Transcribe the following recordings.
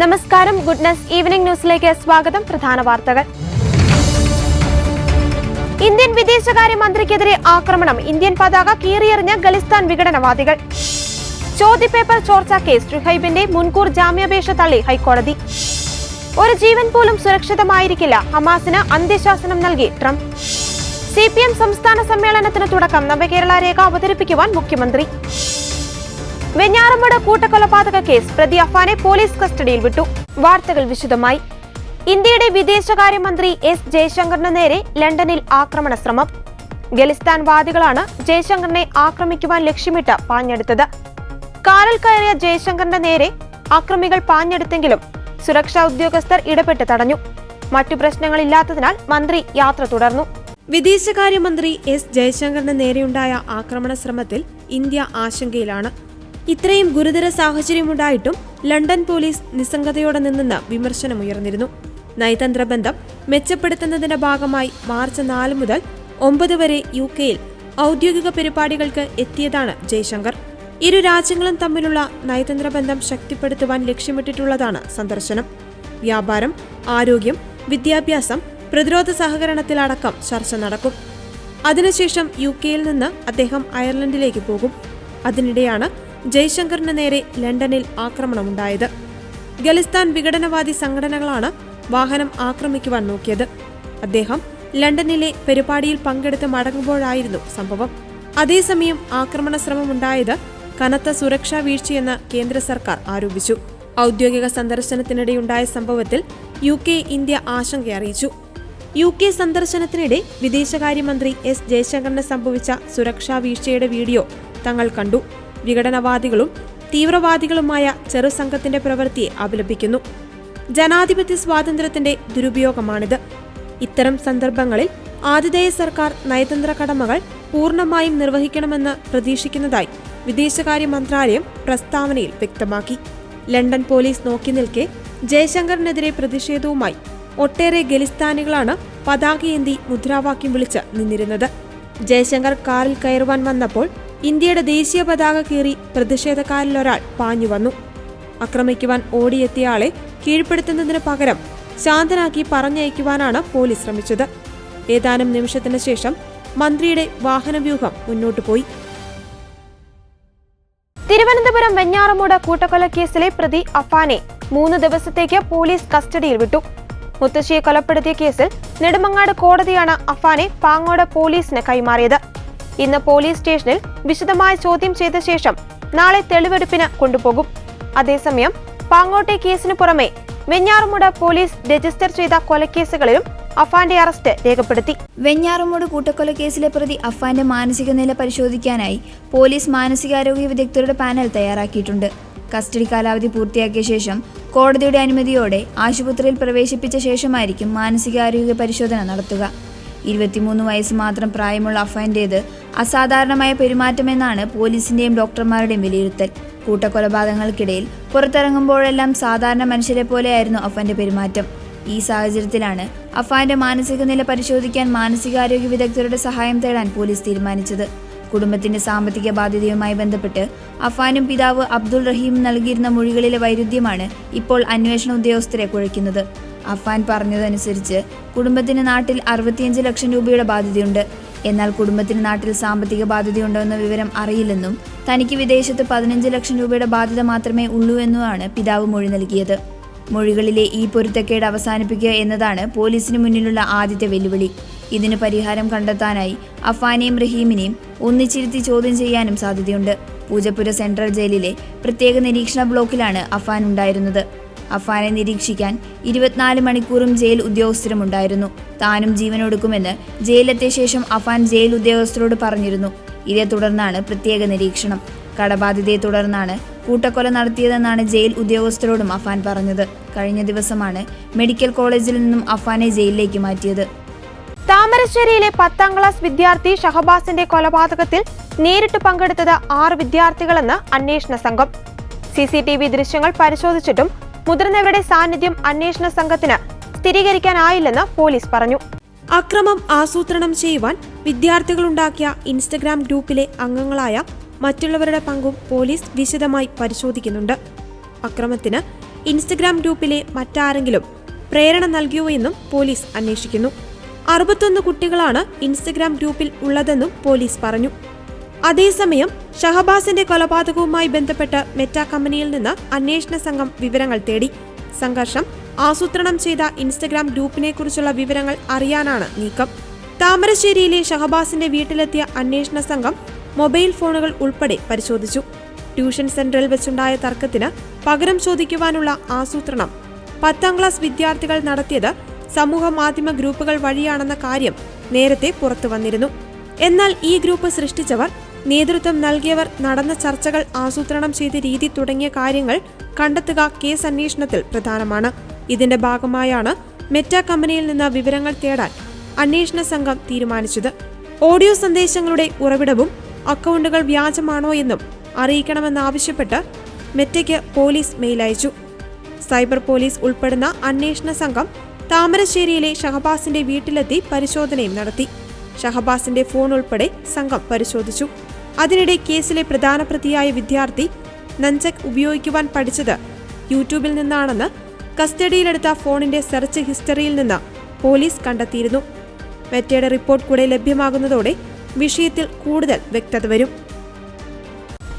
നമസ്കാരം, goodness evening ന്യൂസിലേക്ക് സ്വാഗതം. പ്രധാന വാർത്തകൾ. ഇന്ത്യൻ വിദേശകാര്യമന്ത്രിക്കെതിരെ ആക്രമണം. ഇന്ത്യൻ പതാക കീറിയെറിഞ്ഞ ഖലിസ്ഥാൻ വിഘടനവാദികൾ. ചോദ്യപേപ്പർ ചോർച്ചാ കേസ്. ഷുഹൈബിന്റെ മുൻകൂർ ജാമ്യാപേക്ഷ തള്ളി ഹൈക്കോടതി. ഒരു ജീവൻ പോലും സുരക്ഷിതമായിരിക്കില്ല. ഹമാസിന് അന്ത്യശാസനം നൽകി ട്രംപ്. CPM സംസ്ഥാന സമ്മേളനത്തിന് തുടക്കം. നവകേരള രേഖ അവതരിപ്പിക്കുവാൻ മുഖ്യമന്ത്രി. വെഞ്ഞാറമൂട് കൂട്ടക്കൊലപാതക കേസ്. പ്രതി അഫാനെ പോലീസ് കസ്റ്റഡിയിൽ വിട്ടു. വാർത്തകൾ വിശദമായി. ഇന്ത്യയുടെ വിദേശകാര്യമന്ത്രി എസ് ജയശങ്കറിന് നേരെ ലണ്ടനിൽ ആക്രമണ ശ്രമം. ഖലിസ്ഥാൻ വാദികളാണ് ജയശങ്കറിനെ ആക്രമിക്കുവാൻ ലക്ഷ്യമിട്ട് പാഞ്ഞെടുത്തത്. കാറിൽ കയറിയ ജയശങ്കറിന്റെ നേരെ ആക്രമികൾ പാഞ്ഞെടുത്തെങ്കിലും സുരക്ഷാ ഉദ്യോഗസ്ഥർ ഇടപെട്ട് തടഞ്ഞു. മറ്റു പ്രശ്നങ്ങളില്ലാത്തതിനാൽ മന്ത്രി യാത്ര തുടർന്നു. വിദേശകാര്യമന്ത്രി എസ് ജയശങ്കറിന് നേരെയുണ്ടായ ആക്രമണ ശ്രമത്തിൽ ഇന്ത്യ ആശങ്കയിലാണ്. ഇത്രയും ഗുരുതര സാഹചര്യമുണ്ടായിട്ടും ലണ്ടൻ പോലീസ് നിസ്സംഗതയോടെ നിന്നെന്ന് വിമർശനമുയർന്നിരുന്നു. നയതന്ത്ര ബന്ധം മെച്ചപ്പെടുത്തുന്നതിന്റെ ഭാഗമായി മാർച്ച് 4 മുതൽ 9 വരെ UK-യിൽ ഔദ്യോഗിക പരിപാടികൾക്ക് എത്തിയതാണ് ജയശങ്കർ. ഇരു രാജ്യങ്ങളും തമ്മിലുള്ള നയതന്ത്ര ബന്ധം ശക്തിപ്പെടുത്തുവാൻ ലക്ഷ്യമിട്ടിട്ടുള്ളതാണ് സന്ദർശനം. വ്യാപാരം, ആരോഗ്യം, വിദ്യാഭ്യാസം, പ്രതിരോധ സഹകരണത്തിലടക്കം ചർച്ച നടക്കും. അതിനുശേഷം UK-യിൽ നിന്ന് അദ്ദേഹം അയർലൻഡിലേക്ക് പോകും. അതിനിടെയാണ് ജയശങ്കറിന് നേരെ ലണ്ടനിൽ ആക്രമണമുണ്ടായത്. ഖലിസ്ഥാൻ വിഘടനവാദി സംഘടനകളാണ് വാഹനം ആക്രമിക്കുവാൻ നോക്കിയത്. അദ്ദേഹം ലണ്ടനിലെ പരിപാടിയിൽ പങ്കെടുത്ത് മടങ്ങുമ്പോഴായിരുന്നു സംഭവം. അതേസമയം ആക്രമണ ശ്രമമുണ്ടായത് കനത്ത സുരക്ഷാ വീഴ്ചയെന്ന് കേന്ദ്ര സർക്കാർ ആരോപിച്ചു. ഔദ്യോഗിക സന്ദർശനത്തിനിടെയുണ്ടായ സംഭവത്തിൽ UK ഇന്ത്യ ആശങ്ക അറിയിച്ചു. UK സന്ദർശനത്തിനിടെ വിദേശകാര്യമന്ത്രി എസ് ജയശങ്കറിന് സംഭവിച്ച സുരക്ഷാ വീഴ്ചയുടെ വീഡിയോ തങ്ങൾ കണ്ടു. വിഘടനവാദികളും തീവ്രവാദികളുമായ ചെറുസംഘത്തിന്റെ പ്രവൃത്തിയെ അപലപിക്കുന്നു. ജനാധിപത്യ സ്വാതന്ത്ര്യത്തിന്റെ ദുരുപയോഗമാണിത്. ഇത്തരം സന്ദർഭങ്ങളിൽ ആതിഥേയ സർക്കാർ നയതന്ത്ര കടമകൾ പൂർണ്ണമായും നിർവഹിക്കണമെന്ന് പ്രതീക്ഷിക്കുന്നതായി വിദേശകാര്യ മന്ത്രാലയം പ്രസ്താവനയിൽ വ്യക്തമാക്കി. ലണ്ടൻ പോലീസ് നോക്കി നിൽക്കെ ജയശങ്കറിനെതിരെ പ്രതിഷേധവുമായി ഒട്ടേറെ ഖലിസ്ഥാനികളാണ് പതാകയേന്തി മുദ്രാവാക്യം വിളിച്ച് നിന്നിരുന്നത്. ജയശങ്കർ കാറിൽ കയറുവാൻ വന്നപ്പോൾ ഇന്ത്യയുടെ ദേശീയ പതാക കീറി പ്രതിഷേധക്കാരിലൊരാൾ പാഞ്ഞുവന്നു. ആക്രമിക്കുവാൻ ഓടിയെത്തിയയാളെ കീഴ്പ്പെടുത്തുന്നതിന് പകരം ശാന്തനാക്കി പറഞ്ഞയക്കുവാനാണ് പോലീസ് ശ്രമിച്ചത്. ഏതാനും നിമിഷത്തിന് ശേഷം മന്ത്രിയുടെ വാഹനവ്യൂഹം മുന്നോട്ടു പോയി. തിരുവനന്തപുരം വെഞ്ഞാറമൂട് കൂട്ടക്കൊലക്കേസിലെ പ്രതി അഫാനെ 3 ദിവസത്തേക്ക് പോലീസ് കസ്റ്റഡിയിൽ വിട്ടു. മുത്തശ്ശിയെ കൊലപ്പെടുത്തിയ കേസിൽ നെടുമങ്ങാട് കോടതിയാണ് അഫാനെ പാങ്ങോട് പോലീസിന് കൈമാറിയത്. ഇന്ന് പോലീസ് സ്റ്റേഷനിൽ വിശദമായ ചോദ്യം ചെയ്ത ശേഷം നാളെ തെളിവെടുപ്പിന് കൊണ്ടുപോകും. അതേസമയം പാങ്ങോട്ടെ കേസിന് പുറമെ വെഞ്ഞാറമൂട് പോലീസ് രജിസ്റ്റർ ചെയ്ത കൊലക്കേസുകളിലും അഫാന്റെ അറസ്റ്റ് രേഖപ്പെടുത്തി. വെഞ്ഞാറമൂട് കൂട്ടക്കൊലക്കേസിലെ പ്രതി അഫാന്റെ മാനസിക നില പരിശോധിക്കാനായി പോലീസ് മാനസികാരോഗ്യ വിദഗ്ധരുടെ പാനൽ തയ്യാറാക്കിയിട്ടുണ്ട്. കസ്റ്റഡി കാലാവധി പൂർത്തിയാക്കിയ ശേഷം കോടതിയുടെ അനുമതിയോടെ ആശുപത്രിയിൽ പ്രവേശിപ്പിച്ച ശേഷമായിരിക്കും മാനസികാരോഗ്യ പരിശോധന നടത്തുക. 23 വയസ്സ് മാത്രം പ്രായമുള്ള അഫാന്റേത് അസാധാരണമായ പെരുമാറ്റമെന്നാണ് പോലീസിന്റെയും ഡോക്ടർമാരുടെയും വിലയിരുത്തൽ. കൂട്ടക്കൊലപാതകങ്ങൾക്കിടയിൽ പുറത്തിറങ്ങുമ്പോഴെല്ലാം സാധാരണ മനുഷ്യരെ പോലെയായിരുന്നു അഫാന്റെ പെരുമാറ്റം. ഈ സാഹചര്യത്തിലാണ് അഫാന്റെ മാനസിക നില പരിശോധിക്കാൻ മാനസികാരോഗ്യ വിദഗ്ധരുടെ സഹായം തേടാൻ പോലീസ് തീരുമാനിച്ചത്. കുടുംബത്തിന്റെ സാമ്പത്തിക ബാധ്യതയുമായി ബന്ധപ്പെട്ട് അഫാനും പിതാവ് അബ്ദുൾ റഹീം നൽകിയിരുന്ന മൊഴികളിലെ വൈരുദ്ധ്യമാണ് ഇപ്പോൾ അന്വേഷണ ഉദ്യോഗസ്ഥരെ കുഴയ്ക്കുന്നത്. അഫാൻ പറഞ്ഞതനുസരിച്ച് കുടുംബത്തിന് നാട്ടിൽ 65 ലക്ഷം രൂപയുടെ ബാധ്യതയുണ്ട്. എന്നാൽ കുടുംബത്തിന് നാട്ടിൽ സാമ്പത്തിക ബാധ്യതയുണ്ടോ എന്ന വിവരം അറിയില്ലെന്നും തനിക്ക് വിദേശത്ത് 15 ലക്ഷം രൂപയുടെ ബാധ്യത മാത്രമേ ഉള്ളൂ എന്നുമാണ് പിതാവ് മൊഴി നൽകിയത്. മൊഴികളിലെ ഈ പൊരുത്തക്കേട് അവസാനിപ്പിക്കുക എന്നതാണ് പോലീസിന് മുന്നിലുള്ള ആദ്യത്തെ വെല്ലുവിളി. ഇതിന് പരിഹാരം കണ്ടെത്താനായി അഫാനെയും റഹീമിനെയും ഒന്നിച്ചിരുത്തി ചോദ്യം ചെയ്യാനും സാധ്യതയുണ്ട്. പൂജപ്പുര സെൻട്രൽ ജയിലിലെ പ്രത്യേക നിരീക്ഷണ ബ്ലോക്കിലാണ് അഫാൻ ഉണ്ടായിരുന്നത്. അഫാനെ നിരീക്ഷിക്കാൻ 24 മണിക്കൂറും ജയിൽ ഉദ്യോഗസ്ഥരും ഉണ്ടായിരുന്നു. താനും ജീവനൊടുക്കുമെന്ന് ജയിലെത്തിയ ശേഷം അഫാൻ ജയിൽ ഉദ്യോഗസ്ഥരോട് പറഞ്ഞിരുന്നു. ഇതേ തുടർന്നാണ് പ്രത്യേക നിരീക്ഷണം. കടബാധ്യതയെ തുടർന്നാണ് കൂട്ടക്കൊല നടത്തിയതെന്നാണ് ജയിൽ ഉദ്യോഗസ്ഥരോടും അഫാൻ പറഞ്ഞത്. കഴിഞ്ഞ ദിവസമാണ് മെഡിക്കൽ കോളേജിൽ നിന്നും അഫാനെ ജയിലിലേക്ക് മാറ്റിയത്. താമരശ്ശേരിയിലെ 10ാം ക്ലാസ് വിദ്യാർത്ഥി ഷഹബാസിന്റെ കൊലപാതകത്തിൽ നേരിട്ട് പങ്കെടുത്തത് 6 വിദ്യാർത്ഥികളെന്ന് അന്വേഷണ സംഘം. CCTV ദൃശ്യങ്ങൾ പരിശോധിച്ചിട്ടും മുതിർന്നവരുടെ സാന്നിധ്യം അന്വേഷണ സംഘത്തിന് സ്ഥിരീകരിക്കാനായില്ലെന്ന് പോലീസ് പറഞ്ഞു. അക്രമം ആസൂത്രണം ചെയ്യുവാൻ വിദ്യാർത്ഥികളുണ്ടാക്കിയ ഇൻസ്റ്റഗ്രാം ഗ്രൂപ്പിലെ അംഗങ്ങളായ മറ്റുള്ളവരുടെ പങ്കും പോലീസ് വിശദമായി പരിശോധിക്കുന്നുണ്ട്. അക്രമത്തിന് ഇൻസ്റ്റഗ്രാം ഗ്രൂപ്പിലെ മറ്റാരെങ്കിലും പ്രേരണ നൽകിയോ എന്നും പോലീസ് അന്വേഷിക്കുന്നു. 61 കുട്ടികളാണ് ഇൻസ്റ്റഗ്രാം ഗ്രൂപ്പിൽ ഉള്ളതെന്നും പോലീസ് പറഞ്ഞു. അതേസമയം ഷഹബാസിന്റെ കൊലപാതകവുമായി ബന്ധപ്പെട്ട് മെറ്റ കമ്പനിയിൽ നിന്ന് അന്വേഷണ സംഘം വിവരങ്ങൾ തേടി. സംഘർഷം ആസൂത്രണം ചെയ്ത ഇൻസ്റ്റഗ്രാം ഗ്രൂപ്പിനെക്കുറിച്ചുള്ള വിവരങ്ങൾ അറിയാനാണ് നീക്കം. താമരശ്ശേരിയിലെ ഷഹബാസിന്റെ വീട്ടിലെത്തിയ അന്വേഷണ സംഘം മൊബൈൽ ഫോണുകൾ ഉൾപ്പെടെ പരിശോധിച്ചു. ട്യൂഷൻ സെന്ററിൽ വെച്ചുണ്ടായ തർക്കത്തിന് പകരം ചോദിക്കുവാനുള്ള ആസൂത്രണം 10ാം ക്ലാസ് വിദ്യാർത്ഥികൾ നടത്തിയത് സമൂഹ മാധ്യമ ഗ്രൂപ്പുകൾ വഴിയാണെന്ന കാര്യം നേരത്തെ പുറത്തു വന്നിരുന്നു. എന്നാൽ ഈ ഗ്രൂപ്പ് സൃഷ്ടിച്ചവർ, നേതൃത്വം നൽകിയവർ, നടന്ന ചർച്ചകൾ ആസൂത്രണം ചെയ്ത രീതി തുടങ്ങിയ കാര്യങ്ങൾ കണ്ടെത്തുക കേസ് അന്വേഷണത്തിൽ പ്രധാനമാണ്. ഇതിന്റെ ഭാഗമായാണ് മെറ്റ കമ്പനിയിൽ നിന്ന് വിവരങ്ങൾ തേടാൻ അന്വേഷണ സംഘം തീരുമാനിച്ചത്. ഓഡിയോ സന്ദേശങ്ങളുടെ ഉറവിടവും അക്കൗണ്ടുകൾ വ്യാജമാണോ എന്നും അറിയിക്കണമെന്നാവശ്യപ്പെട്ട് മെറ്റയ്ക്ക് പോലീസ് മെയിൽ അയച്ചു. സൈബർ പോലീസ് ഉൾപ്പെടുന്ന അന്വേഷണ സംഘം താമരശ്ശേരിയിലെ ഷഹബാസിന്റെ വീട്ടിലെത്തി പരിശോധനയും നടത്തി. ഷഹബാസിന്റെ ഫോൺ ഉൾപ്പെടെ സംഘം പരിശോധിച്ചു. അതിനിടെ കേസിലെ പ്രധാന പ്രതിയായ വിദ്യാർത്ഥി നഞ്ചക് ഉപയോഗിക്കുവാൻ പഠിച്ചത് യൂട്യൂബിൽ നിന്നാണെന്ന് കസ്റ്റഡിയിലെടുത്ത ഫോണിന്റെ സെർച്ച് ഹിസ്റ്ററിയിൽ നിന്ന് പോലീസ് കണ്ടെത്തിയിരുന്നു. മെറ്റയുടെ റിപ്പോർട്ട് കൂടെ ലഭ്യമാകുന്നതോടെ വിഷയത്തിൽ കൂടുതൽ വ്യക്തത വരും.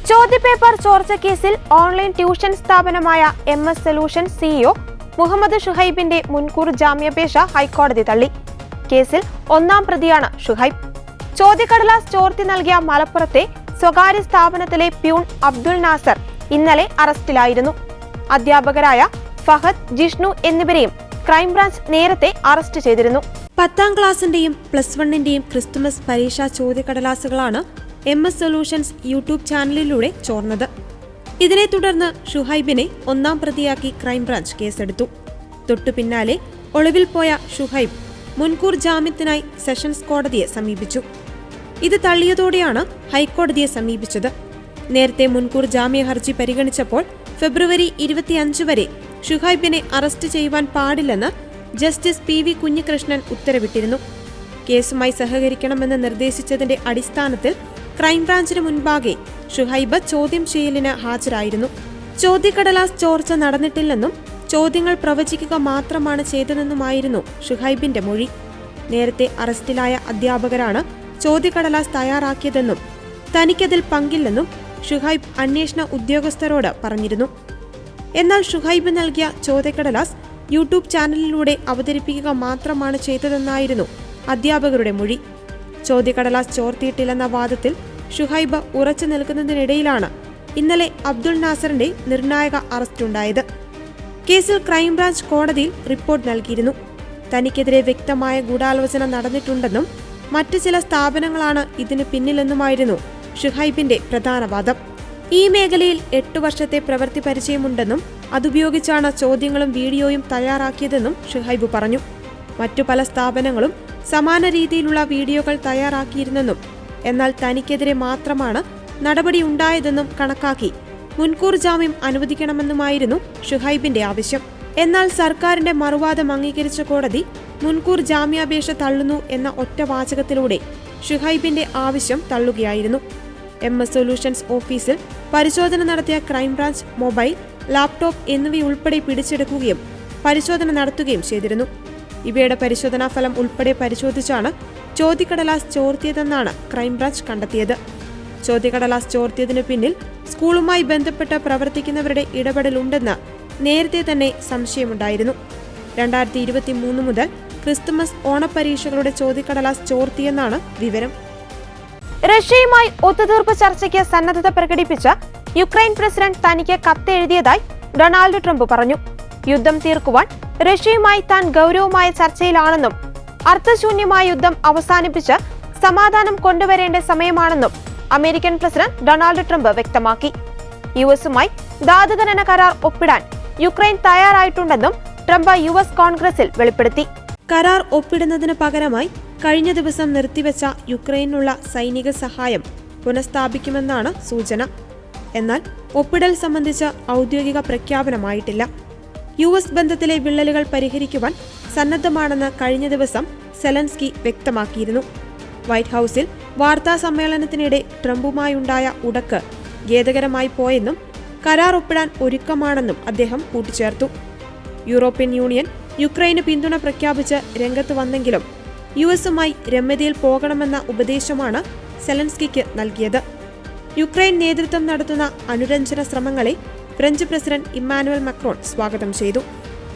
ചോദ്യപേപ്പർ ചോർച്ച കേസിൽ ഓൺലൈൻ ട്യൂഷൻ സ്ഥാപനമായ MS സൊല്യൂഷൻ CEO മുഹമ്മദ് ഷുഹൈബിന്റെ മുൻകൂർ ജാമ്യാപേക്ഷ ഹൈക്കോടതി തള്ളി. കേസിൽ 1ാം പ്രതിയാണ് ഷുഹൈബ്. ചോദ്യക്കടലാസ് ചോർത്തി നൽകിയ മലപ്പുറത്തെ സ്വകാര്യ സ്ഥാപനത്തിലെ പ്യൂൺ അബ്ദുൾ നാസർ ഇന്നലെ അറസ്റ്റിലായിരുന്നു. അധ്യാപകരായ ഫഹദ്, ജിഷ്ണു എന്നിവരെയും ക്രൈംബ്രാഞ്ച് നേരത്തെ അറസ്റ്റ് ചെയ്തിരുന്നു. 10ാം ക്ലാസിന്റെയും +1ന്റെയും ക്രിസ്തുമസ് പരീക്ഷാ ചോദ്യക്കടലാസുകളാണ് MS സൊല്യൂഷൻസ് യൂട്യൂബ് ചാനലിലൂടെ ചോർന്നത്. ഇതിനെ തുടർന്ന് ഷുഹൈബിനെ 1ാം പ്രതിയാക്കി ക്രൈംബ്രാഞ്ച് കേസെടുത്തു. തൊട്ടു പിന്നാലെ ഒളിവിൽ പോയ ഷുഹൈബ് മുൻകൂർ ജാമ്യത്തിനായി സെഷൻസ് കോടതിയെ സമീപിച്ചു. ഇത് തള്ളിയതോടെയാണ് ഹൈക്കോടതിയെ സമീപിച്ചത്. നേരത്തെ മുൻകൂർ ജാമ്യ ഹർജി പരിഗണിച്ചപ്പോൾ ഫെബ്രുവരി 25 വരെ ഷുഹൈബിനെ അറസ്റ്റ് ചെയ്യുവാൻ പാടില്ലെന്ന് ജസ്റ്റിസ് PV കുഞ്ഞികൃഷ്ണൻ ഉത്തരവിട്ടിരുന്നു. കേസുമായി സഹകരിക്കണമെന്ന് നിർദ്ദേശിച്ചതിന്റെ അടിസ്ഥാനത്തിൽ ക്രൈംബ്രാഞ്ചിന് മുൻപാകെ ഷുഹൈബ് ചോദ്യം ചെയ്യലിന് ഹാജരായിരുന്നു. ചോദ്യക്കടലാസ് ചോർച്ച നടന്നിട്ടില്ലെന്നും ചോദ്യങ്ങൾ പ്രവചിക്കുക മാത്രമാണ് ചെയ്തതെന്നുമായിരുന്നു ഷുഹൈബിന്റെ മൊഴി. നേരത്തെ അറസ്റ്റിലായ അധ്യാപകരാണ് ചോദ്യക്കടലാസ് തയ്യാറാക്കിയതെന്നും തനിക്കതിൽ പങ്കില്ലെന്നും ഷുഹൈബ് അന്വേഷണ ഉദ്യോഗസ്ഥരോട് പറഞ്ഞിരുന്നു. എന്നാൽ ഷുഹൈബ് നൽകിയ ചോദ്യക്കടലാസ് യൂട്യൂബ് ചാനലിലൂടെ അവതരിപ്പിക്കുക മാത്രമാണ് ചെയ്തതെന്നായിരുന്നു അധ്യാപകരുടെ മൊഴി. ചോദ്യക്കടലാസ് ചോർത്തിയിട്ടില്ലെന്ന വാദത്തിൽ ഷുഹൈബ് ഉറച്ചു നിൽക്കുന്നതിനിടയിലാണ് ഇന്നലെ അബ്ദുൾ നാസറിന്റെ നിർണായക അറസ്റ്റുണ്ടായത്. കേസിൽ ക്രൈംബ്രാഞ്ച് കോടതിയിൽ റിപ്പോർട്ട് നൽകിയിരുന്നു. തനിക്കെതിരെ വ്യക്തമായ ഗൂഢാലോചന നടന്നിട്ടുണ്ടെന്നും മറ്റ് ചില സ്ഥാപനങ്ങളാണ് ഇതിന് പിന്നിലെന്നുമായിരുന്നു ഷുഹൈബിന്റെ പ്രധാന വാദം. ഈ മേഖലയിൽ 8 വർഷത്തെ പ്രവൃത്തി പരിചയമുണ്ടെന്നും അതുപയോഗിച്ചാണ് ചോദ്യങ്ങളും വീഡിയോയും തയ്യാറാക്കിയതെന്നും ഷുഹൈബ് പറഞ്ഞു. മറ്റു പല സ്ഥാപനങ്ങളും സമാന രീതിയിലുള്ള വീഡിയോകൾ തയ്യാറാക്കിയിരുന്നെന്നും എന്നാൽ തനിക്കെതിരെ മാത്രമാണ് നടപടി ഉണ്ടായതെന്നും കണക്കാക്കി മുൻകൂർ ജാമ്യം അനുവദിക്കണമെന്നുമായിരുന്നു ഷുഹൈബിന്റെ ആവശ്യം. എന്നാൽ സർക്കാരിന്റെ മറുവാദം അംഗീകരിച്ച കോടതി മുൻകൂർ ജാമ്യാപേക്ഷ തള്ളുന്നു എന്ന ഒറ്റ വാചകത്തിലൂടെ ഷുഹൈബിന്റെ ആവശ്യം തള്ളുകയായിരുന്നു. MS സൊല്യൂഷൻസ് ഓഫീസിൽ പരിശോധന നടത്തിയ ക്രൈംബ്രാഞ്ച് മൊബൈൽ, ലാപ്ടോപ്പ് എന്നിവയുൾപ്പെടെ പിടിച്ചെടുക്കുകയും പരിശോധന നടത്തുകയും ചെയ്തിരുന്നു. ഇവയുടെ പരിശോധനാ ഫലം ഉൾപ്പെടെ പരിശോധിച്ചാണ് ചോദ്യക്കടലാസ് ചോർത്തിയതെന്നാണ് ക്രൈംബ്രാഞ്ച് കണ്ടെത്തിയത്. ചോദ്യക്കടലാസ് ചോർത്തിയതിനു പിന്നിൽ സ്കൂളുമായി ബന്ധപ്പെട്ട് പ്രവർത്തിക്കുന്നവരുടെ ഇടപെടലുണ്ടെന്ന് നേരത്തെ തന്നെ സംശയമുണ്ടായിരുന്നു. 2023 മുതൽ ക്രിസ്തുമസ് ഓണപരീക്ഷകളുടെ ചോദ്യക്കടലാസ് ചോർത്തിയെന്നാണ് വിവരം. റഷ്യയുമായി ഒത്തുതീർപ്പ് ചർച്ചയ്ക്ക് സന്നദ്ധത പ്രകടിപ്പിച്ച യുക്രൈൻ പ്രസിഡന്റ് തനിക്ക് കത്തെഴുതിയതായി ഡൊണാൾഡ് ട്രംപ് പറഞ്ഞു. യുദ്ധം തീർക്കുവാൻ റഷ്യയുമായി താൻ ഗൗരവമായ ചർച്ചയിലാണെന്നും അർത്ഥശൂന്യമായ യുദ്ധം അവസാനിപ്പിച്ച് സമാധാനം കൊണ്ടുവരേണ്ട സമയമാണെന്നും അമേരിക്കൻ പ്രസിഡന്റ് ഡൊണാൾഡ് ട്രംപ് വ്യക്തമാക്കി. യുഎസുമായി ധാതുഖനന കരാർ ഒപ്പിടാൻ യുക്രൈൻ തയ്യാറായിട്ടുണ്ടെന്നും ട്രംപ് US കോൺഗ്രസിൽ വെളിപ്പെടുത്തി. കരാർ ഒപ്പിടുന്നതിന് പകരമായി കഴിഞ്ഞ ദിവസം നിർത്തിവെച്ച യുക്രൈനുള്ള സൈനിക സഹായം പുനഃസ്ഥാപിക്കുമെന്നാണ് സൂചന. എന്നാൽ ഒപ്പിടൽ സംബന്ധിച്ച ഔദ്യോഗിക പ്രഖ്യാപനമായിട്ടില്ല. US ബന്ധത്തിലെ വിള്ളലുകൾ പരിഹരിക്കുവാൻ സന്നദ്ധമാണെന്ന് കഴിഞ്ഞ ദിവസം സെലൻസ്കി വ്യക്തമാക്കിയിരുന്നു. വൈറ്റ് ഹൌസിൽ വാർത്താ സമ്മേളനത്തിനിടെ ട്രംപുമായുണ്ടായ ഉടക്ക് ഖേദകരമായി പോയെന്നും കരാർ ഒപ്പിടാൻ ഒരുക്കമാണെന്നും അദ്ദേഹം കൂട്ടിച്ചേർത്തു. യൂറോപ്യൻ യൂണിയൻ യുക്രൈന് പിന്തുണ പ്രഖ്യാപിച്ച് രംഗത്ത് വന്നെങ്കിലും യുഎസുമായി രമ്യതയിൽ പോകണമെന്ന ഉപദേശമാണ് സെലൻസ്കിക്ക് നൽകിയത്. യുക്രൈൻ നേതൃത്വം നടത്തുന്ന അനുരഞ്ജന ശ്രമങ്ങളെ ഫ്രഞ്ച് പ്രസിഡന്റ് ഇമ്മാനുവൽ മക്രോൺ സ്വാഗതം ചെയ്തു.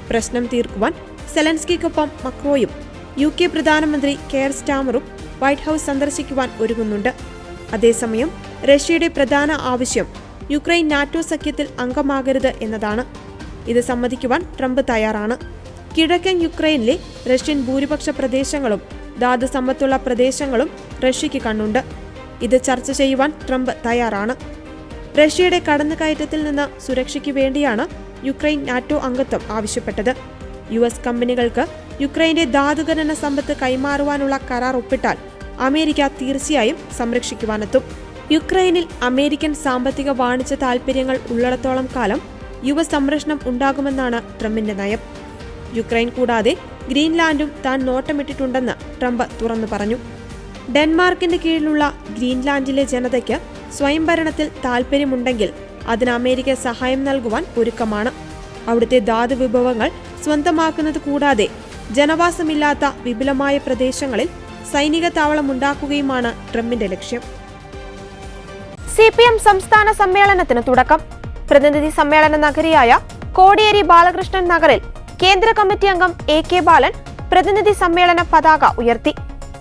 പ്രശ്നം തീർക്കുവാൻ സെലൻസ്കിക്കൊപ്പം മക്രോയും UK പ്രധാനമന്ത്രി കെയർ സ്റ്റാമറും വൈറ്റ് ഹൌസ് സന്ദർശിക്കുവാൻ ഒരുങ്ങുന്നുണ്ട്. അതേസമയം റഷ്യയുടെ പ്രധാന ആവശ്യം യുക്രൈൻ നാറ്റോ സഖ്യത്തിൽ അംഗമാകരുത് എന്നതാണ്. ഇത് സമ്മതിക്കുവാൻ ട്രംപ് തയ്യാറാണ്. കിഴക്കൻ യുക്രൈനിലെ റഷ്യൻ ഭൂരിപക്ഷ പ്രദേശങ്ങളും ധാതു സമ്പത്തുള്ള പ്രദേശങ്ങളും റഷ്യയ്ക്ക് കണ്ണുണ്ട്. ഇത് ചർച്ച ചെയ്യുവാൻ ട്രംപ് തയ്യാറാണ്. റഷ്യയുടെ കടന്നുകയറ്റത്തിൽ നിന്ന് സുരക്ഷയ്ക്ക് വേണ്ടിയാണ് യുക്രൈൻ നാറ്റോ അംഗത്വം ആവശ്യപ്പെട്ടത്. US കമ്പനികൾക്ക് യുക്രൈന്റെ ധാതുഖനന സമ്പത്ത് കൈമാറുവാനുള്ള കരാർ ഒപ്പിട്ടാൽ അമേരിക്ക തീർച്ചയായും സംരക്ഷിക്കുവാനെത്തും. യുക്രൈനിൽ അമേരിക്കൻ സാമ്പത്തിക വാണിജ്യ താൽപര്യങ്ങൾ ഉള്ളിടത്തോളം കാലം US സംരക്ഷണം ഉണ്ടാകുമെന്നാണ് ട്രംപിന്റെ നയം. യുക്രൈൻ കൂടാതെ ഗ്രീൻലാൻഡും താൻ നോട്ടമിട്ടിട്ടുണ്ടെന്ന് ട്രംപ് തുറന്നു പറഞ്ഞു. ഡെൻമാർക്കിന്റെ കീഴിലുള്ള ഗ്രീൻലാൻഡിലെ ജനതയ്ക്ക് സ്വയംഭരണത്തിൽ താൽപര്യമുണ്ടെങ്കിൽ അതിന് അമേരിക്ക സഹായം നൽകുവാൻ ഒരുക്കമാണ്. അവിടുത്തെ ധാതു വിഭവങ്ങൾ സ്വന്തമാക്കുന്നത് കൂടാതെ ജനവാസമില്ലാത്ത വിപുലമായ പ്രദേശങ്ങളിൽ സൈനിക താവളമുണ്ടാക്കുകയുമാണ് ട്രംപിന്റെ ലക്ഷ്യം. CPM സംസ്ഥാന സമ്മേളനത്തിന് തുടക്കം. പ്രതിനിധി സമ്മേളന നഗരിയായ കോടിയേരി ബാലകൃഷ്ണൻ നഗറിൽ കേന്ദ്ര കമ്മിറ്റി അംഗം AK ബാലൻ പ്രതിനിധി സമ്മേളന പതാക ഉയർത്തി.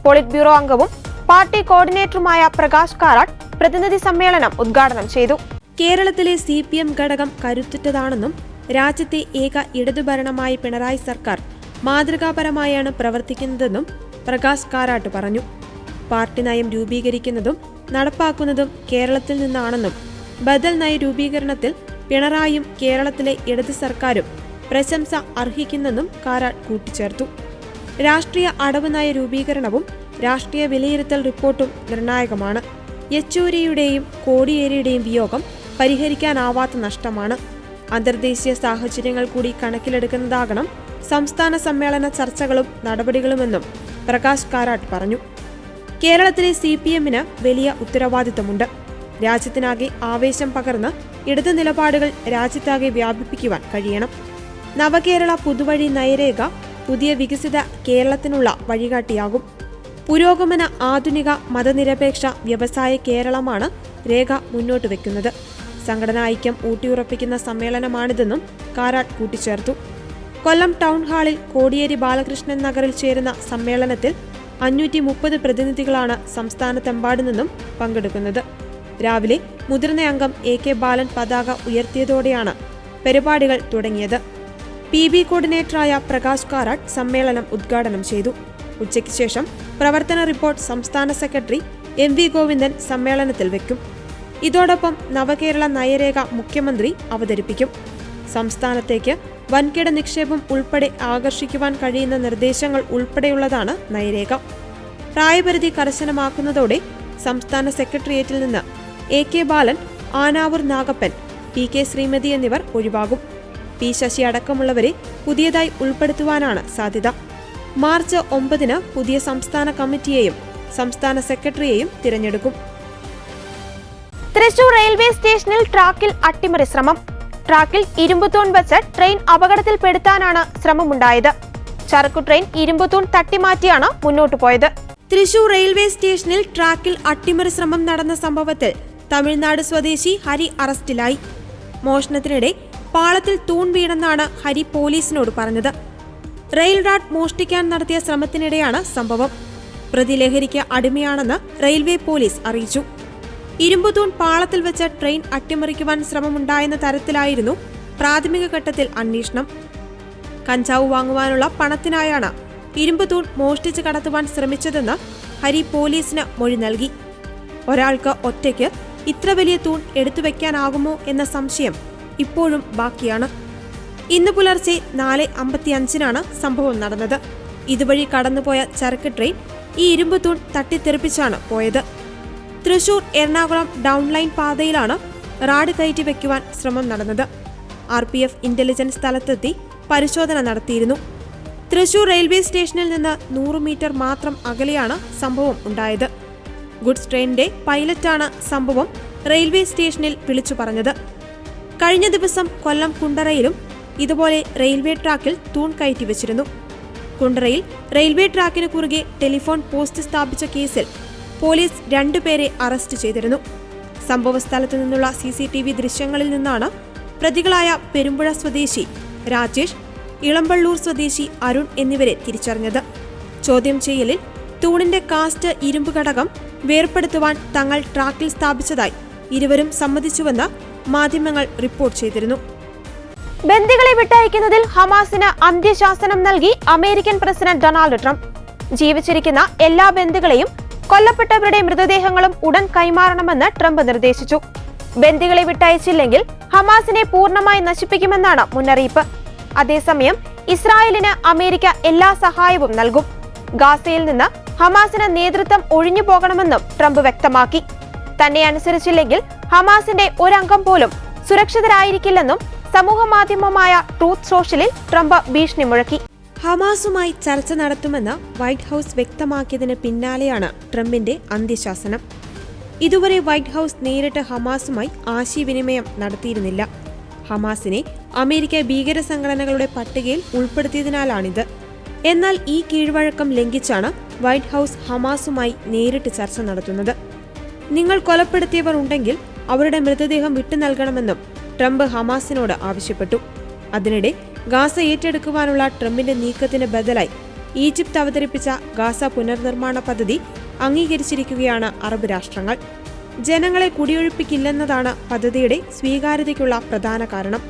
പോളിറ്റ് ബ്യൂറോ അംഗവും പാർട്ടി കോർഡിനേറ്ററുമായ പ്രകാശ് കാരാട്ട് പ്രതിനിധി സമ്മേളനം ഉദ്ഘാടനം ചെയ്തു. കേരളത്തിലെ CPM ഘടകം കരുത്തുറ്റതാണെന്നും രാജ്യത്തെ ഏക ഇടതുഭരണമായ പിണറായി സർക്കാർ മാതൃകാപരമായാണ് പ്രവർത്തിക്കുന്നതെന്നും പ്രകാശ് കാരാട്ട് പറഞ്ഞു. പാർട്ടി നയം രൂപീകരിക്കുന്നതും നടപ്പാക്കുന്നതും കേരളത്തിൽ നിന്നാണെന്നും ബദൽ നയ രൂപീകരണത്തിൽ പിണറായിയും കേരളത്തിലെ ഇടത് സർക്കാരും പ്രശംസ അർഹിക്കുന്നെന്നും കാരാട്ട് കൂട്ടിച്ചേർത്തു. രാഷ്ട്രീയ അടവ് നയ രൂപീകരണവും രാഷ്ട്രീയ വിലയിരുത്തൽ റിപ്പോർട്ടും നിർണായകമാണ്. യെച്ചൂരിയുടെയും കോടിയേരിയുടെയും വിയോഗം പരിഹരിക്കാനാവാത്ത നഷ്ടമാണ്. അന്തർദേശീയ സാഹചര്യങ്ങൾ കൂടി കണക്കിലെടുക്കുന്നതാകണം സംസ്ഥാന സമ്മേളന ചർച്ചകളും നടപടികളുമെന്നും പ്രകാശ് കാരാട്ട് പറഞ്ഞു. കേരളത്തിലെ CPMന് വലിയ ഉത്തരവാദിത്തമുണ്ട്. രാജ്യത്തിനാകെ ആവേശം പകർന്ന് ഇടതു നിലപാടുകൾ രാജ്യത്താകെ വ്യാപിപ്പിക്കുവാൻ കഴിയണം. നവകേരള പുതുവഴി നയരേഖ പുതിയ വികസിത കേരളത്തിനുള്ള വഴികാട്ടിയാകും. പുരോഗമന ആധുനിക മതനിരപേക്ഷ വ്യവസായ കേരളമാണ് രേഖ മുന്നോട്ട് വയ്ക്കുന്നത്. സംഘടനാ ഐക്യം ഊട്ടിയുറപ്പിക്കുന്ന സമ്മേളനമാണിതെന്നും കാരാട്ട് കൂട്ടിച്ചേർത്തു. കൊല്ലം ടൗൺ ഹാളിൽ കോടിയേരി ബാലകൃഷ്ണൻ നഗറിൽ ചേരുന്ന സമ്മേളനത്തിൽ 530 പ്രതിനിധികളാണ് സംസ്ഥാനത്തെമ്പാടു നിന്നും പങ്കെടുക്കുന്നത്. രാവിലെ മുതിർന്ന അംഗം AK ബാലൻ പതാക ഉയർത്തിയതോടെയാണ് പരിപാടികൾ തുടങ്ങിയത്. PB കോർഡിനേറ്ററായ പ്രകാശ് കാരാട്ട് സമ്മേളനം ഉദ്ഘാടനം ചെയ്തു. ഉച്ചയ്ക്ക് ശേഷം പ്രവർത്തന റിപ്പോർട്ട് സംസ്ഥാന സെക്രട്ടറി MV ഗോവിന്ദൻ സമ്മേളനത്തിൽ വയ്ക്കും. ഇതോടൊപ്പം നവകേരള നയരേഖ മുഖ്യമന്ത്രി അവതരിപ്പിക്കും. സംസ്ഥാനത്തേക്ക് വൻകിട നിക്ഷേപം ഉൾപ്പെടെ ആകർഷിക്കുവാൻ കഴിയുന്ന നിർദ്ദേശങ്ങൾ ഉൾപ്പെടെയുള്ളതാണ് നയരേഖ. പ്രായപരിധി കർശനമാക്കുന്നതോടെ സംസ്ഥാന സെക്രട്ടേറിയറ്റിൽ നിന്ന് AK ബാലൻ, ആനാവൂർ നാഗപ്പൻ, PK ശ്രീമതി എന്നിവർ ഒഴിവാകും. P ശശി അടക്കമുള്ളവരെ പുതിയതായി ഉൾപ്പെടുത്തുവാനാണ് സാധ്യത. മാർച്ച് 9-ന് പുതിയ സംസ്ഥാന കമ്മിറ്റിയെയും സംസ്ഥാന സെക്രട്ടറിയെയും തിരഞ്ഞെടുക്കും. തൃശൂർ റെയിൽവേ സ്റ്റേഷനിൽ ട്രാക്കിൽ അട്ടിമറി ശ്രമം. ട്രാക്കിൽ ഇരുമ്പുതൂൺ വെച്ച് ട്രെയിൻ അപകടത്തിൽപ്പെടുത്താനാണ് ശ്രമമുണ്ടായത്. ചരക്കു ട്രെയിൻ ഇരുമ്പുതൂൺ തട്ടിമാറ്റിയാണ് മുന്നോട്ടു പോയത്. തൃശൂർ റെയിൽവേ സ്റ്റേഷനിൽ ട്രാക്കിൽ അട്ടിമറി ശ്രമം നടന്ന സംഭവത്തിൽ തമിഴ്നാട് സ്വദേശി ഹരി അറസ്റ്റിലായി. മോഷണത്തിനിടെ പാളത്തിൽ തൂൺ വീണെന്നാണ് ഹരി പോലീസിനോട് പറഞ്ഞത്. റെയിൽ റാഡ് മോഷ്ടിക്കാൻ നടത്തിയ ശ്രമത്തിനിടെയാണ് സംഭവം. പ്രതി ലഹരിക്ക് അടിമയാണെന്ന് റെയിൽവേ പോലീസ് അറിയിച്ചു. ഇരുമ്പുതൂൺ പാളത്തിൽ വെച്ച് ട്രെയിൻ അട്ടിമറിക്കുവാൻ ശ്രമമുണ്ടായെന്ന തരത്തിലായിരുന്നു പ്രാഥമിക ഘട്ടത്തിൽ അന്വേഷണം. കഞ്ചാവ് വാങ്ങുവാനുള്ള പണത്തിനായാണ് ഇരുമ്പുതൂൺ മോഷ്ടിച്ച് കടത്തുവാൻ ശ്രമിച്ചതെന്ന് ഹരി പോലീസിന് മൊഴി നൽകി. ഒരാൾക്ക് ഒറ്റയ്ക്ക് ഇത്ര വലിയ തൂൺ എടുത്തുവെക്കാനാകുമോ എന്ന സംശയം ഇപ്പോഴും ബാക്കിയാണ്. ഇന്ന് പുലർച്ചെ 4:55-നാണ് സംഭവം നടന്നത്. ഇതുവഴി കടന്നുപോയ ചരക്ക് ട്രെയിൻ ഈ ഇരുമ്പുതൂൺ തട്ടിത്തെറിപ്പിച്ചാണ് പോയത്. തൃശൂർ എറണാകുളം ഡൗൺലൈൻ പാതയിലാണ് റാഡ് കയറ്റി വയ്ക്കുവാൻ ശ്രമം നടന്നത്. RPF ഇന്റലിജൻസ് സ്ഥലത്തെത്തി പരിശോധന നടത്തിയിരുന്നു. തൃശൂർ റെയിൽവേ സ്റ്റേഷനിൽ നിന്ന് 100 മീറ്റർ മാത്രം അകലെയാണ് സംഭവം ഉണ്ടായത്. ഗുഡ്സ് ട്രെയിനിന്റെ പൈലറ്റാണ് സംഭവം റെയിൽവേ സ്റ്റേഷനിൽ വിളിച്ചു പറഞ്ഞത്. കഴിഞ്ഞ ദിവസം കൊല്ലം കുണ്ടറയിലും ഇതുപോലെ റെയിൽവേ ട്രാക്കിൽ തൂൺ കയറ്റി വെച്ചിരുന്നു. കുണ്ടറയിൽ റെയിൽവേ ട്രാക്കിന് കുറുകെ ടെലിഫോൺ പോസ്റ്റ് സ്ഥാപിച്ച കേസിൽ പോലീസ് 2 പേരെ അറസ്റ്റ് ചെയ്തിരുന്നു. സംഭവസ്ഥലത്തു നിന്നുള്ള CCTV ദൃശ്യങ്ങളിൽ നിന്നാണ് പ്രതികളായ പെരുമ്പുഴ സ്വദേശി രാജേഷ്, ഇളമ്പള്ളൂർ സ്വദേശി അരുൺ എന്നിവരെ തിരിച്ചറിഞ്ഞത്. ചോദ്യം ചെയ്യലിൽ തൂണിന്റെ കാസ്റ്റ് ഇരുമ്പ് ഘടകം വേർപെടുത്തുവാൻ തങ്ങൾ ട്രാക്കിൽ സ്ഥാപിച്ചതായി ഇരുവരും സമ്മതിച്ചുവെന്ന് മാധ്യമങ്ങൾ റിപ്പോർട്ട് ചെയ്തിരുന്നു. ബന്ദികളെ വിട്ടയക്കുന്നതിൽ ഹമാസിന് അന്ത്യശാസനം നൽകി അമേരിക്കൻ പ്രസിഡന്റ് ഡൊണാൾഡ് ട്രംപ്. ജീവിച്ചിരിക്കുന്ന എല്ലാ ബന്ദികളെയും കൊല്ലപ്പെട്ടവരുടെ മൃതദേഹങ്ങളും ഉടൻ കൈമാറണമെന്ന് ട്രംപ് നിർദ്ദേശിച്ചു. ബന്ദികളെ വിട്ടയച്ചില്ലെങ്കിൽ ഹമാസിനെ പൂർണ്ണമായി നശിപ്പിക്കുമെന്നാണ് മുന്നറിയിപ്പ്. അതേസമയം ഇസ്രായേലിന് അമേരിക്ക എല്ലാ സഹായവും നൽകും. ഗാസയിൽ നിന്ന് ഹമാസിന് നേതൃത്വം ഒഴിഞ്ഞു പോകണമെന്നും ട്രംപ് വ്യക്തമാക്കി. തന്നെ അനുസരിച്ചില്ലെങ്കിൽ ഹമാസിന്റെ ഒരംഗം പോലും സുരക്ഷിതരായിരിക്കില്ലെന്നും സമൂഹമാധ്യമമായ ട്രൂത്ത് സോഷ്യലിൽ ട്രംപ് ഭീഷണി മുഴക്കി. ഹമാസുമായി ചർച്ച നടത്തുമെന്ന് വൈറ്റ് ഹൌസ് വ്യക്തമാക്കിയതിന് പിന്നാലെയാണ് ട്രംപിന്റെ അന്ത്യശാസനം. ഇതുവരെ വൈറ്റ് ഹൌസ് നേരിട്ട് ഹമാസുമായി ആശയവിനിമയം നടത്തിയിരുന്നില്ല. ഹമാസിനെ അമേരിക്ക ഭീകര സംഘടനകളുടെ പട്ടികയിൽ ഉൾപ്പെടുത്തിയതിനാലാണിത്. എന്നാൽ ഈ കീഴ്വഴക്കം ലംഘിച്ചാണ് വൈറ്റ് ഹൌസ് ഹമാസുമായി നേരിട്ട് ചർച്ച നടത്തുന്നത്. നിങ്ങൾ കൊലപ്പെടുത്തിയവർ ഉണ്ടെങ്കിൽ അവരുടെ മൃതദേഹം വിട്ടു നൽകണമെന്നും ട്രംപ് ഹമാസിനോട് ആവശ്യപ്പെട്ടു. അതിനിടെ ഗാസ ഏറ്റെടുക്കുവാനുള്ള ട്രംപിന്റെ നീക്കത്തിന് ബദലായി ഈജിപ്ത് അവതരിപ്പിച്ച ഗാസ പുനർനിർമ്മാണ പദ്ധതി അംഗീകരിച്ചിരിക്കുകയാണ് അറബ് രാഷ്ട്രങ്ങൾ. ജനങ്ങളെ കുടിയൊഴിപ്പിക്കില്ലെന്നതാണ് പദ്ധതിയുടെ സ്വീകാര്യതയ്ക്കുള്ള പ്രധാന കാരണം.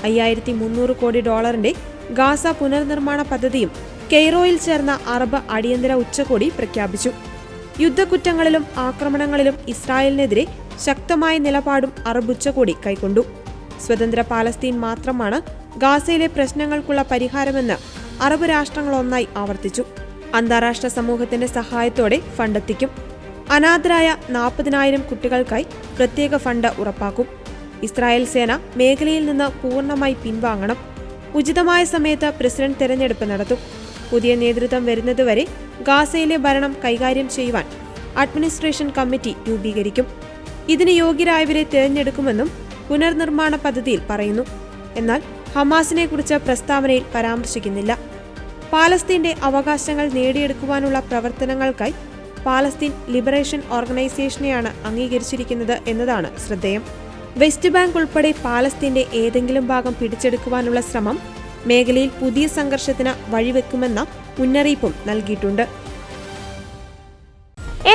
$5300 കോടി ഗാസ പുനർനിർമ്മാണ പദ്ധതിയും കെയ്റോയിൽ ചേർന്ന അറബ് അടിയന്തര ഉച്ചകോടി പ്രഖ്യാപിച്ചു. യുദ്ധക്കുറ്റങ്ങളിലും ആക്രമണങ്ങളിലും ഇസ്രായേലിനെതിരെ ശക്തമായ നിലപാടും അറബ് ഉച്ചകോടി കൈക്കൊണ്ടു. സ്വതന്ത്ര പാലസ്തീൻ മാത്രമാണ് ഗാസയിലെ പ്രശ്നങ്ങൾക്കുള്ള പരിഹാരമെന്ന് അറബ് രാഷ്ട്രങ്ങൾ ഒന്നായി ആവർത്തിച്ചു. അന്താരാഷ്ട്ര സമൂഹത്തിന്റെ സഹായത്തോടെ ഫണ്ടെത്തിക്കും. അനാഥരായ 40,000 കുട്ടികൾക്കായി പ്രത്യേക ഫണ്ട് ഉറപ്പാക്കും. ഇസ്രായേൽ സേന മേഖലയിൽ നിന്ന് പൂർണ്ണമായി പിൻവാങ്ങണം. ഉചിതമായ സമയത്ത് പ്രസിഡന്റ് തെരഞ്ഞെടുപ്പ് നടത്തും. പുതിയ നേതൃത്വം വരുന്നതുവരെ ഗാസയിലെ ഭരണം കൈകാര്യം ചെയ്യുവാൻ അഡ്മിനിസ്ട്രേഷൻ കമ്മിറ്റി രൂപീകരിക്കും. ഇതിന് യോഗ്യരായവരെ തിരഞ്ഞെടുക്കുമെന്നും പുനർനിർമ്മാണ പദ്ധതിയിൽ പറയുന്നു. എന്നാൽ ഹമാസിനെ കുറിച്ച് പ്രസ്താവനയിൽ പരാമർശിക്കുന്നില്ല. പാലസ്തീന്റെ അവകാശങ്ങൾ നേടിയെടുക്കുവാനുള്ള പ്രവർത്തനങ്ങൾക്കായി പാലസ്തീൻ ലിബറേഷൻ ഓർഗനൈസേഷനെയാണ് അംഗീകരിച്ചിരിക്കുന്നത് എന്നതാണ് ശ്രദ്ധേയം. വെസ്റ്റ് ബാങ്ക് ഉൾപ്പെടെ പാലസ്തീന്റെ ഏതെങ്കിലും ഭാഗം പിടിച്ചെടുക്കുവാനുള്ള ശ്രമം മേഖലയിൽ പുതിയ സംഘർഷത്തിന് വഴിവെക്കുമെന്ന മുന്നറിയിപ്പും നൽകിയിട്ടുണ്ട്.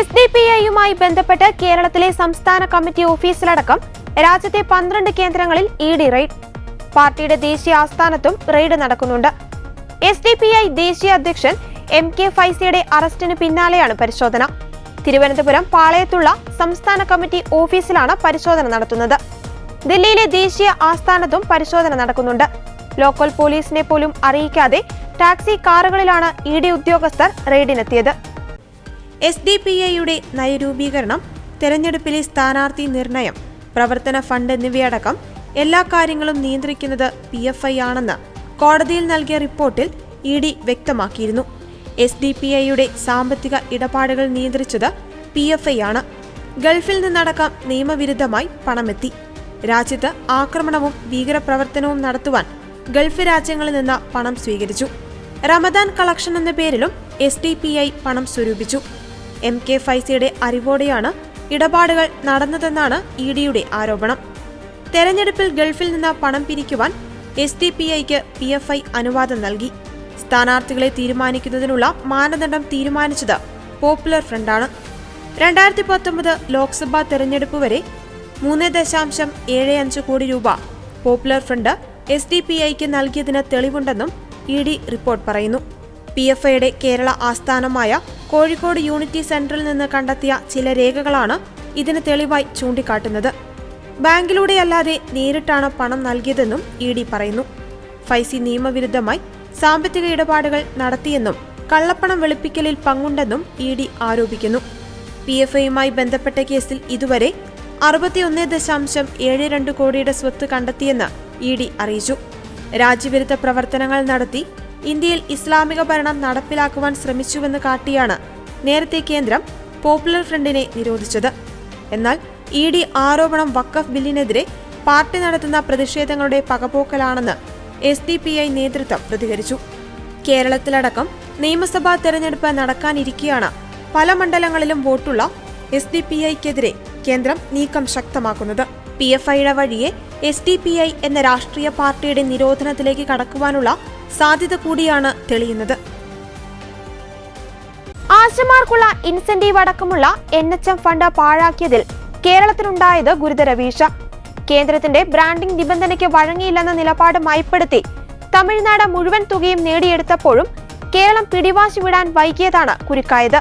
SDPIയുമായി ബന്ധപ്പെട്ട് കേരളത്തിലെ സംസ്ഥാന കമ്മിറ്റി ഓഫീസിലടക്കം രാജ്യത്തെ 12 കേന്ദ്രങ്ങളിൽ ED റെയ്ഡ്. പാർട്ടിയുടെ ദേശീയ ആസ്ഥാനത്തും റെയ്ഡ് നടക്കുന്നുണ്ട്. SDPI ദേശീയ അധ്യക്ഷൻ MK ഫൈസിയുടെ അറസ്റ്റിന് പിന്നാലെയാണ് പരിശോധന. തിരുവനന്തപുരം പാളയത്തുള്ള സംസ്ഥാന കമ്മിറ്റി ഓഫീസിലാണ് പരിശോധന നടത്തുന്നത്. ദില്ലിയിലെ ദേശീയ ആസ്ഥാനത്തും പരിശോധന നടക്കുന്നുണ്ട്. ലോക്കൽ പോലീസിനെ പോലും അറിയിക്കാതെ ടാക്സി കാറുകളിലാണ് ED ഉദ്യോഗസ്ഥർ റെയ്ഡിനെത്തിയത്. SDPIയുടെ നയരൂപീകരണം, തെരഞ്ഞെടുപ്പിലെ സ്ഥാനാർത്ഥി നിർണയം, പ്രവർത്തന ഫണ്ട് എന്നിവയടക്കം എല്ലാ കാര്യങ്ങളും നിയന്ത്രിക്കുന്നത് PFI ആണെന്ന് കോടതിയിൽ നൽകിയ റിപ്പോർട്ടിൽ ED വ്യക്തമാക്കിയിരുന്നു. SDPIയുടെ സാമ്പത്തിക ഇടപാടുകൾ നിയന്ത്രിച്ചത് PFI ആണ്. ഗൾഫിൽ നിന്നടക്കം നിയമവിരുദ്ധമായി പണമെത്തി. രാജ്യത്ത് ആക്രമണവും ഭീകരപ്രവർത്തനവും നടത്തുവാൻ ഗൾഫ് രാജ്യങ്ങളിൽ നിന്ന് പണം സ്വീകരിച്ചു. റമദാൻ കളക്ഷൻ എന്ന പേരിലും SDPI പണം സ്വരൂപിച്ചു. MK ഫൈസിയുടെ അറിവോടെയാണ് ഇടപാടുകൾ നടന്നതെന്നാണ് EDയുടെ ആരോപണം. തെരഞ്ഞെടുപ്പിൽ ഗൾഫിൽ നിന്ന് പണം പിരിക്കുവാൻ SDPIക്ക് PFI അനുവാദം നൽകി. സ്ഥാനാർത്ഥികളെ തീരുമാനിക്കുന്നതിനുള്ള മാനദണ്ഡം തീരുമാനിച്ചത് പോപ്പുലർ ഫ്രണ്ടാണ്. 2019 ലോക്സഭാ തെരഞ്ഞെടുപ്പ് വരെ 3.75 കോടി രൂപ പോപ്പുലർ ഫ്രണ്ട് SDPIക്ക് നൽകിയതിന് തെളിവുണ്ടെന്നും ED റിപ്പോർട്ട് പറയുന്നു. PFIയുടെ കേരള ആസ്ഥാനമായ കോഴിക്കോട് യൂണിറ്റി സെന്ററിൽ നിന്ന് കണ്ടെത്തിയ ചില രേഖകളാണ് ഇതിന് തെളിവായി ചൂണ്ടിക്കാട്ടുന്നത്. ബാങ്കിലൂടെയല്ലാതെ നേരിട്ടാണ് പണം നൽകിയതെന്നും ED പറയുന്നു. ഫൈസി നിയമവിരുദ്ധമായി സാമ്പത്തിക ഇടപാടുകൾ നടത്തിയെന്നും കള്ളപ്പണം വെളുപ്പിക്കലിൽ പങ്കുണ്ടെന്നും ED ആരോപിക്കുന്നു. PFIയുമായി ബന്ധപ്പെട്ട കേസിൽ ഇതുവരെ 61.72 കോടിയുടെ സ്വത്ത് കണ്ടെത്തിയെന്ന് ED അറിയിച്ചു. രാജ്യവിരുദ്ധ പ്രവർത്തനങ്ങൾ നടത്തി ഇന്ത്യയിൽ ഇസ്ലാമിക ഭരണം നടപ്പിലാക്കുവാൻ ശ്രമിച്ചുവെന്ന് കാട്ടിയാണ് നേരത്തെ കേന്ദ്രം പോപ്പുലർ ഫ്രണ്ടിനെ നിരോധിച്ചത്. എന്നാൽ ED ആരോപണം വഖഫ് ബില്ലിനെതിരെ പാർട്ടി നടത്തുന്ന പ്രതിഷേധങ്ങളുടെ പകപോക്കലാണെന്ന് SDPI നേതൃത്വം പ്രതികരിച്ചു. കേരളത്തിലടക്കം നിയമസഭാ തെരഞ്ഞെടുപ്പ് നടക്കാനിരിക്കെയാണ് പല മണ്ഡലങ്ങളിലും വോട്ടുള്ള SDPIക്കെതിരെ കേന്ദ്രം നീക്കം ശക്തമാക്കുന്നത്. PFIയുടെ വഴിയെ SDPI എന്ന രാഷ്ട്രീയ പാർട്ടിയുടെ നിരോധനത്തിലേക്ക് കടക്കുവാനുള്ള സാധ്യത കൂടിയാണ് തെളിയുന്നത്. ആശമാർക്കുള്ള ഇൻസെന്റീവ് അടക്കമുള്ള NHM ഫണ്ട് പാഴാക്കിയതിൽ കേരളത്തിനുണ്ടായത് ഗുരുതര വീഴ്ച. കേന്ദ്രത്തിന്റെ ബ്രാൻഡിംഗ് നിബന്ധനയ്ക്ക് വഴങ്ങിയില്ലെന്ന നിലപാട് മയപ്പെടുത്തി തമിഴ്നാട് മുഴുവൻ തുകയും നേടിയെടുത്തപ്പോഴും കേരളം പിടിവാശി വിടാൻ വൈകിയതാണ് കുരുക്കായത്.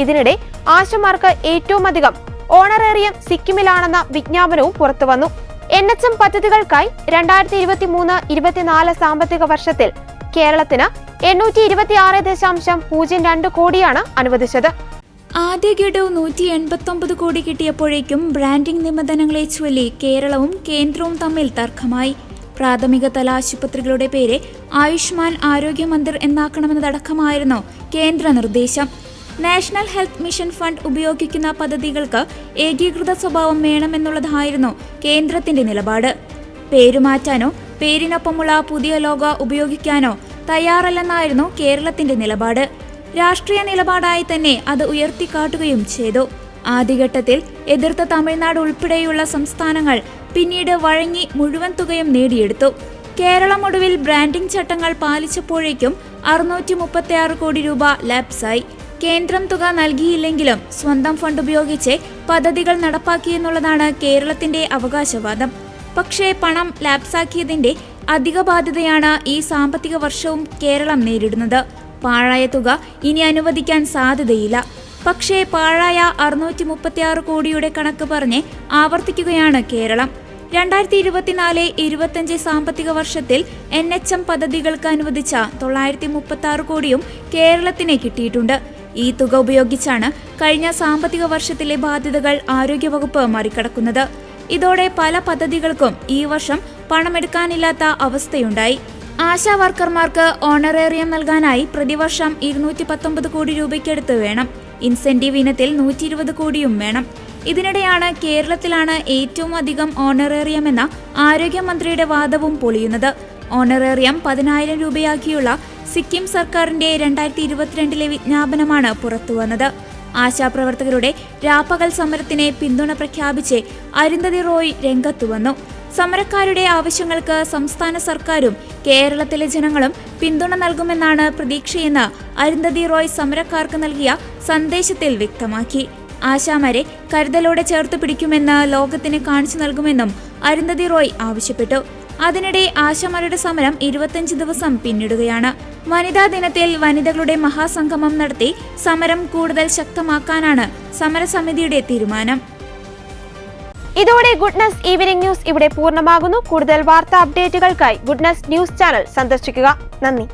ഇതിനിടെ ആശമാർക്ക് ഏറ്റവും അധികം ഓണറേറിയം സിക്കിമിലാണെന്ന വിജ്ഞാപനവും പുറത്തുവന്നു. NHM പദ്ധതികൾക്കായി 2023-24 സാമ്പത്തിക വർഷത്തിൽ കേരളത്തിന് 826.02 കോടിയാണ് അനുവദിച്ചത്. ആദ്യ ഗഡു 189 കോടി കിട്ടിയപ്പോഴേക്കും ബ്രാൻഡിംഗ് നിബന്ധനകളെ ചൊല്ലി കേരളവും കേന്ദ്രവും തമ്മിൽ തർക്കമായി. പ്രാഥമിക തല ആശുപത്രികളുടെ പേര് ആയുഷ്മാൻ ആരോഗ്യ മന്ദിർ എന്നാക്കണമെന്നതടക്കമായിരുന്നു കേന്ദ്ര നിർദ്ദേശം. നാഷണൽ ഹെൽത്ത് മിഷൻ ഫണ്ട് ഉപയോഗിക്കുന്ന പദ്ധതികൾക്ക് ഏകീകൃത സ്വഭാവം വേണമെന്നുള്ളതായിരുന്നു കേന്ദ്രത്തിന്റെ നിലപാട്. പേരുമാറ്റാനോ പേരിനൊപ്പമുള്ള പുതിയ ലോഗോ ഉപയോഗിക്കാനോ തയ്യാറല്ലെന്നായിരുന്നു കേരളത്തിന്റെ നിലപാട്. രാഷ്ട്രീയ നിലപാടായി തന്നെ അത് ഉയർത്തിക്കാട്ടുകയും ചെയ്തു. ആദ്യഘട്ടത്തിൽ എതിർത്ത തമിഴ്നാട് ഉൾപ്പെടെയുള്ള സംസ്ഥാനങ്ങൾ പിന്നീട് വഴങ്ങി മുഴുവൻ തുകയും നേടിയെടുത്തു. കേരളം ഒടുവിൽ ബ്രാൻഡിംഗ് ചട്ടങ്ങൾ പാലിച്ചപ്പോഴേക്കും 636 കോടി രൂപ ലാപ്സായി. കേന്ദ്രം തുക നൽകിയില്ലെങ്കിലും സ്വന്തം ഫണ്ട് ഉപയോഗിച്ച് പദ്ധതികൾ നടപ്പാക്കിയെന്നുള്ളതാണ് കേരളത്തിന്റെ അവകാശവാദം. പക്ഷേ പണം ലാപ്സാക്കിയതിന്റെ അധിക ബാധ്യതയാണ് ഈ സാമ്പത്തിക വർഷവും കേരളം നേരിടുന്നത്. പാഴായ തുക ഇനി അനുവദിക്കാൻ സാധ്യതയില്ല. പക്ഷേ പാഴായ 636 കോടിയുടെ കണക്ക് പറഞ്ഞ് ആവർത്തിക്കുകയാണ് കേരളം. 2024-25 സാമ്പത്തിക വർഷത്തിൽ NHM പദ്ധതികൾക്ക് അനുവദിച്ച 936 കോടിയും കേരളത്തിന് കിട്ടിയിട്ടുണ്ട്. ഈ തുക ഉപയോഗിച്ചാണ് കഴിഞ്ഞ സാമ്പത്തിക വർഷത്തിലെ ബാധ്യതകൾ ആരോഗ്യവകുപ്പ് മറികടക്കുന്നത്. ഇതോടെ പല പദ്ധതികൾക്കും ഈ വർഷം പണമെടുക്കാനില്ലാത്ത അവസ്ഥയുണ്ടായി. ആശാ വർക്കർമാർക്ക് ഓണറേറിയം നൽകാനായി പ്രതിവർഷം 219 കോടി രൂപയ്ക്കടുത്ത് വേണം. ഇൻസെന്റീവ് ഇനത്തിൽ 120 കോടിയും വേണം. ഇതിനിടെയാണ് കേരളത്തിലാണ് ഏറ്റവും അധികം ഓണറേറിയം എന്ന ആരോഗ്യമന്ത്രിയുടെ വാദവും പൊളിയുന്നത്. ഓണറേറിയം 10,000 രൂപയാക്കിയുള്ള സിക്കിം സർക്കാരിന്റെ 2022 വിജ്ഞാപനമാണ് പുറത്തുവന്നത്. ആശാപ്രവർത്തകരുടെ രാപ്പകൽ സമരത്തിന് പിന്തുണ പ്രഖ്യാപിച്ച് അരുന്ധതി റോയ് രംഗത്തുവന്നു. സമരക്കാരുടെ ആവശ്യങ്ങൾക്ക് സംസ്ഥാന സർക്കാരും കേരളത്തിലെ ജനങ്ങളും പിന്തുണ നൽകുമെന്നാണ് പ്രതീക്ഷയെന്ന് അരുന്ധതി റോയ് സമരക്കാർക്ക് നൽകിയ സന്ദേശത്തിൽ വ്യക്തമാക്കി. ആശാമാരെ കരുതലോടെ ചേർത്ത് പിടിക്കുമെന്ന് ലോകത്തിന് കാണിച്ചു നൽകുമെന്നും അരുന്ധതി റോയ് ആവശ്യപ്പെട്ടു. അതിനിടെ ആശാമാരുടെ സമരം 25 ദിവസം പിന്നിടുകയാണ്. വനിതാ ദിനത്തിൽ വനിതകളുടെ മഹാസംഗമം നടത്തി സമരം കൂടുതൽ ശക്തമാക്കാനാണ് സമരസമിതിയുടെ തീരുമാനം. ഇതോടെ ഗുഡ്നസ് ഈവനിംഗ് ന്യൂസ് ഇവിടെ പൂർണ്ണമാകുന്നു. കൂടുതൽ വാർത്താ അപ്ഡേറ്റുകൾക്കായി ഗുഡ്നസ് ന്യൂസ് ചാനൽ സന്ദർശിക്കുക. നന്ദി.